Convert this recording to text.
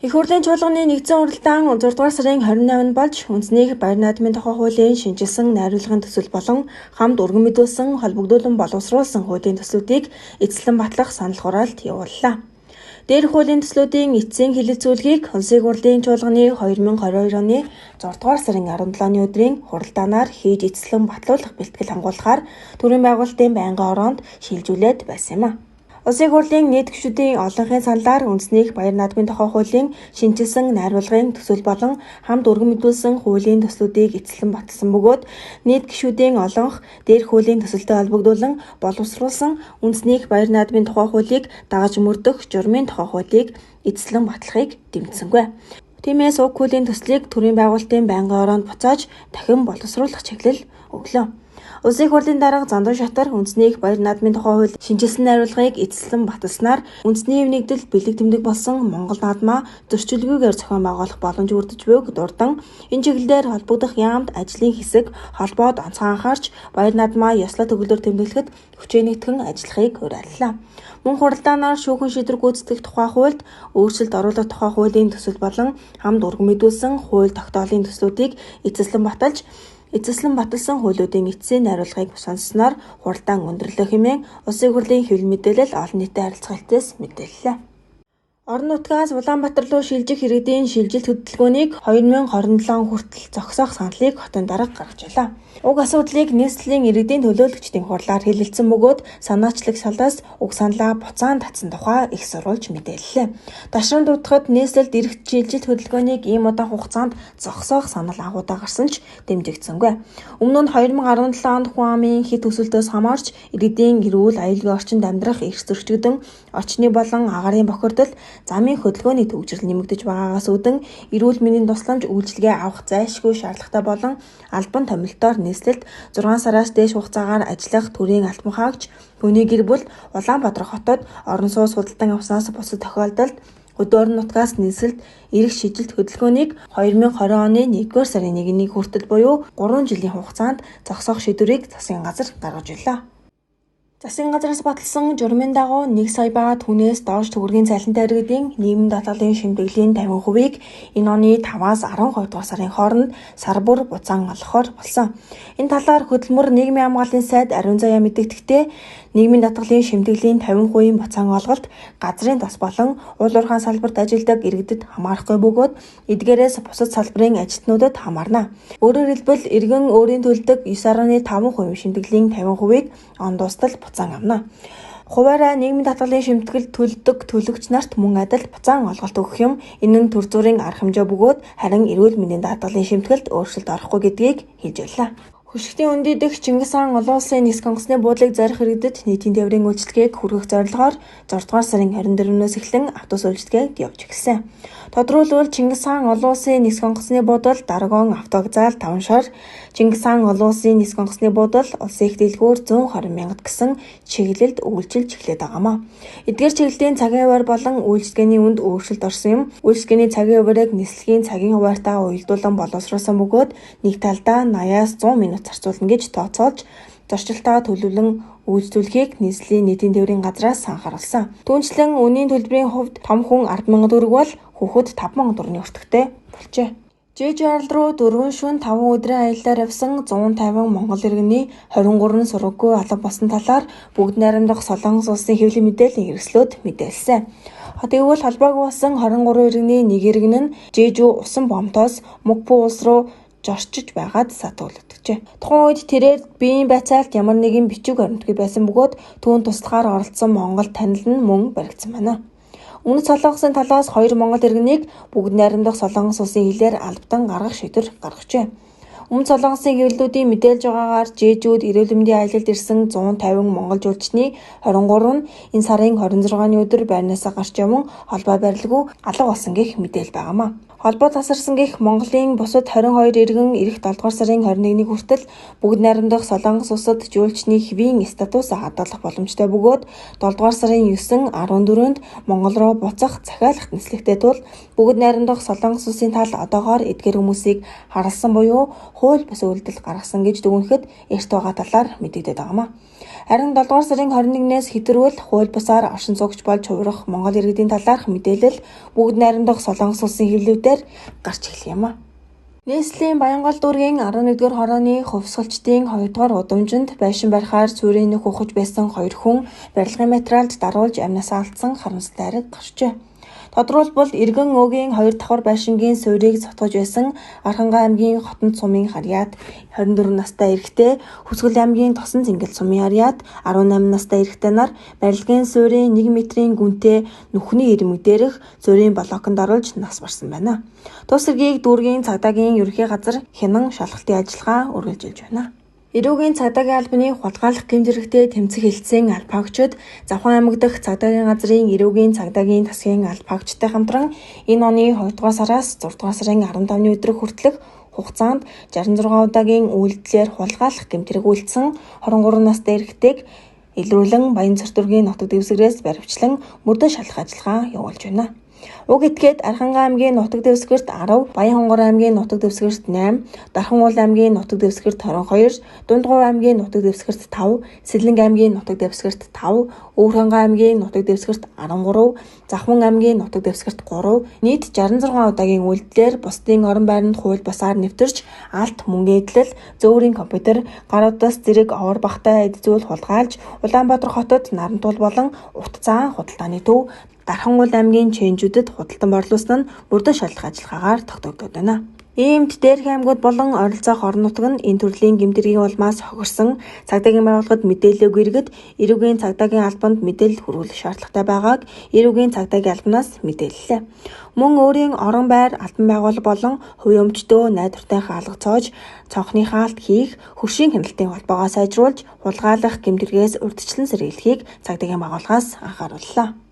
Их хурлын чуулганы нэгдсэн уралдаан 6 дугаар сарын 28-нд болж үндэсний баяр наадмын тухай хуулийн шинжилсэн найруулгын төсөл болон хамт өргөн мэдүүлсэн холбогдуулан боловсруулсан хуулийн төслүүдийг эцэслэн батлах санал хураалт явууллаа. Дээрх хуулийн төслүүдийн эцсийн хэлэлцүүлгийг Улсын хурлын чуулганы 2022 оны 6 дугаар сарын 17-ны өдрийн хуралдаанаар хийж эцэслэн батлуулах бэлтгэл хангуулахаар төрийн байгуулалтын байнгын ороонд шилжүүлээд байсан юм а. Улсын хурлын нийт гишүүдийн олонхын саналаар үндэсний баяр наадмын тухай хуулийн шинжилсэн найруулгын төсөл болон хамт өргөн мэдүүлсэн хуулийн төслүүдийг эцэслэн баталсан бөгөөд нийт гишүүдийн олонх дээрх хуулийн төсөлтэй холбогдуулан боловсруулсан үндэсний баяр наадмын тухай хуулийг дагаж мөрдөх журмын тухай хуулийг эцэслэн батлахыг дэмжсэнгүй. Тиймээс уг хуулийн төслийг төрийн байгуулалтын байнгын ороонд буцааж дахин боловсруулах чиглэл өглөө. Улсын хурлын дарга Зандан шатар үндэсний баяр наадмын тухай хууль шинжилсэн найруулгыг эцэслэн баталснаар үндэсний эв нэгдэл бэлэг тэмдэг болсон Монгол наадмаа зөрчилгүйгээр зохион байгуулах боломж бүрдэж буйг дурдан энэ чиглэлээр холбогдох яамд ажлын хэсэг холбоод онцгой анхаарч баяр наадмаа ёслол төгөлдөр тэмдэглэхэд хүчээ нэгтгэн ажиллахыг уриаллаа. Мөн хуралдаанаар шүүхэн шийдвэр гүйцэтгэх тухай хуульд өөрчлөлт оруулах тухай хуулийн төсөл болон хамт өргөн мэдүүлсэн хууль тогтоолын төслүүдийг эцэслэн баталсан хуулиудын эцсийн найруулгыг сонссноор хуралдаан өндөрлөх хэмээн Улсын хурлын хэвлэл мэдээлэл олон нийтэд харилцагчдаас мэдээллээ. Орон нутгаас Улаанбаатар руу шилжих иргэдийн шилжилт хөдөлгөөнийг 2027 хүртэл зогсоох саналыг хотын дарга гаргажлаа. Уг асуудлыг нийслэлийн иргэдийн төлөөлөгчдийн хурлаар хэлэлцсэн бөгөөд санаачлагч салаас уг саналаа буцаан татсан тухай их сурвалж мэдээллээ. Ташран дутахад нийслэлд ирэх шилжилт хөдөлгөөнийг ийм удаан хугацаанд зогсоох санал анхудаа гарсан ч дэмжигдсэнгүй. Өмнө нь 2017 онд хүн амын хэт өсөлтөөс хамаарч иргэдийн эрүүл аюулгүй орчинд амьдрах эрх зөрчигдөн орчны болон агарын бохирдол замын хөдөлгөөний төвчрөл нэмэгдэж байгаагаас үүдэн эрүүл мэндийн тусламж үйлчилгээ авах зайлшгүй шаардлагатай болон албан томилтоор нийслэлд 6 сараас дээш хугацаагаар ажиллах төрийн албан хаагч хүний гэр бүл Улаанбаатар хотод орон сууц худалдан авснаас бусад тохиолдолд Хөдөө орон нутгаас нийслэлд ирэх шилжилт хөдөлгөөнийг 2020 оны 1-р сарын 1-ний хүртэл буюу 3 жилийн хугацаанд зогсоох шийдвэрийг засгийн газар гаргаж ирлээ. Засгийн газраас баталсан журмын дагуу 1 сая ба түүнээс доош төгрөгийн цалинтай иргэдийн нийгмийн даатгалын шимтгэлийн 50%-ийг энэ оны 5-аас 12 дугаар сарын хооронд сар бүр буцаан олгохоор болсон. Энэ талаар хөдөлмөр нийгмийн хамгааллын сайд Ариун Заяа мэдэгдэхдээ нийгмийн даатгалын шимтгэлийн 50%-ийн буцаан олголт газрын тос болон уул уурхайн салбарт ажилладаг иргэдэд хамаарахгүй бөгөөд эдгээрээс бусад салбарын ажилтнуудад хамаарна. Өөрөөр хэлбэл иргэн өөрийн төлдөг 9.5% шимтгэлийн 50%-ийг он дуустал буцаан авна. Хуваараа нийгмийн даатгалын шимтгэл төлдөг төлөгч нарт мөн адил буцаан олголт өгөх юм. Энэ нь төр зүрийн арга хэмжээ бөгөөд харин эрүүл мэндийн даатгалын шимтгэлд өөрчлөлт орохгүй гэдгийг хэлж байлаа. Хөшгтийн өндөй дэх Чингис хаан олон улсын нисэх онгоцны буудлыг зорих иргэдэд нийтийн тээврийн үйлчилгээг хүргэх зорилгоор 6 дугаар сарын 24-өөс эхлэн автобус үйлчилгээг явж эхэлсэн. Тодорхойлбол Чингис хаан олон улсын нисэх онгоцны буудал Даргон автовокзал 5 шар, Чингис хаан олон улсын нисэх онгоцны буудал улсын их дэлгүүр 120 мянгад гэсэн чиглэлд үйлчилж эхлээд байгаамаа. Эдгээр чиглэлийн цагийн хуваар болон үйлчилгээний үнд өөрчлөлт орсон юм. Үйлчилгээний цагийн хуваарыг нислэгийн цагийн хуваартаа уялдуулан боловсруулсан бөгөөд нэг талдаа 80-аас 100 минут зарцуулна гэж тооцоолж зорчилтоо төлөвлөн үйлчлүүлэхийг нийслэлийн нийтийн тээврийн газраас анхааруулсан. Түүнчлэн үнийн төлбөрийн хувьд том хүн 10,000 төгрөг бол хүүхэд 5,000 төгрөгийн өртөгтэй болжээ. ЖЖР руу 4 шөнө 5 өдрийн аяллаар явсан 150 монгол иргэний 23 сургаггүй алга болсон талаар бүгд найрамдах Солонгос улсын хэвлэлийн мэдээллийн хэрэгслүүд мэдээлсэн. Тэгвэл холбоогүй болсон 23 иргэний нэг иргэн нь Жэжүү усан бомтоос Мукпу улс руу зорчиж байгаад сатуулгджээ. Тухайн үед тэрээр биеийн байцаалт ямар нэгэн бичиг баримтгүй байсан бөгөөд түүнд туслахаар оролцсон монгол танил нь мөн баригдсан байна. Өмнөд Солонгосын талаас 2 монгол иргэнийг бүгд найрамдах Солонгос улсын хилээр албатан гаргах шийдвэр гаргажээ. Өмнөд Солонгосын хэвлэлүүдийн мэдээлж байгаагаар Жэжүүд эрүүл мэндийн аялалд ирсэн 150 монгол жуулчны 23 нь энэ сарын 26-ны өдөр байрнаасаа гарч яван холбоо барилгүй алга болсон гэх мэдээлэл байгаамаа. Холбоо тасарсан гэх Монголын бусад 22 иргэн эх 7 дугаар сарын 21-ний хүртэл бүгд найрамдах Солонгос улсад жуулчны хэвийн статус хадгалах боломжтой бөгөөд 7 дугаар сарын 9, 14-нд Монгол руу буцах захиалах нислэгтэй тул бүгд найрамдах Солонгос улсын тал одоогоор эдгээр хүмүүсийг харалсан буюу хууль бус үйлдэл гаргасан гэж дүгнэхэд эрт байгаа талаар мэдэгдээд байгаамаа. Харин 7 дугаар сарын 21-ээс хэтрүүл хууль бусаар оршин суугч болж хувирах Монгол иргэдийн талаарх мэдээлэл бүгд найрамдах Солонгос улсын хэвлэлээр гарч эхлэх юм. Нийслэлийн Баянгол дүүргийн 11-р хорооны хувьсгалчдын 2-р удамжинд байшин барихаар цүрийн нөх ухаж байсан 2 хүн барилгын материалд даруулж амнасаа алдсан харамсалтай хайраг гарчээ. Тодорхойлбол Иргэн өөгийн 2 давхар байшингийн суурийг цотгож байсан Архангай аймгийн Хотонд сумын харьяат 24 настай эрэгтэй, Хүсгэл аймгийн Тосон Цэнгэл сумын харьяат 18 настай эрэгтэй нар барилгын суурийн 1 метрийн гүнтэй нүхний ирмэг дээрх суурийн блоконд оруулж нас барсан байна. Тус хэргийг дүүргийн цагдаагийн ерөнхий газар хянан шалгалтын ажиллагаа үргэлжилж байна. Эрүүгийн цагдаагийн албаны хулгайлах гэмт-хэрэгтэд тэмцэх хэлтсэн албаагчид Завхан аймаг дахь цагдаагийн газрын эрүүгийн цагдаагийн тасгийн албаагчтай хамтран энэ оны 2 дугаар сараас 6 дугаар сарын 15-ны өдрөх хүртэлх хугацаанд 66 удаагийн үйлдэлээр хулгайлах гэмт-хэрэг үйлдсэн 23 настай эрэгтэйг илрүүлэн Баянцор дүүргийн нутаг дэвсгэрээс баривчлан мөрдөө шалгах ажиллагаа явуулж байна. Уг этгээд Архангай аймгийн нутаг дэвсгэрт 10, Баянхонгор аймгийн нутаг дэвсгэрт 8, Дархан уул аймгийн нутаг дэвсгэрт 22, Дундгов аймгийн нутаг дэвсгэрт 5, Сэлэнг аймгийн нутаг дэвсгэрт 5, Өвөрхангай аймгийн нутаг дэвсгэрт 13, Завхан аймгийн нутаг дэвсгэрт 3, нийт 66 удаагийн үйлдэлээр бусдын орон байранд хууль бусаар нэвтэрч алт мөнгө эдлэл, зөөврийн компьютер, гар утас зэрэг овор багтай эд зүйл хулгайлж Улаанбаатар хотод нарантуул болон утцаан худалдааны төв Дархан уул аймгийн чэнжүүдэд худалдан борлуулсан нь мөрдөө шалгах ажиллагаагаар тогтогдоод байна. Иймд дээрх аймагуд болон ойролцоох орон нутаг нь энэ төрлийн гэмтэргийн улмаас хохирсон цагдаагийн байгууллагад мэдээлэлгүй иргэд эрүүгийн цагдаагийн албанд мэдээлэл хүргүүлэх шаардлагатай байгааг эрүүгийн цагдаагийн албанаас мэдээллээ. Мөн өөрийн орон байр албан байгууллага болон хувийн өмчтөө найдвартай хаалга цоож цонхны хаалт хийх, хөршийн хяналтын холбоогоо сайжруулж хулгайлах гэмтэргээс урьдчилан сэргийлэхийг цагдаагийн байгууллагаас анхаарууллаа.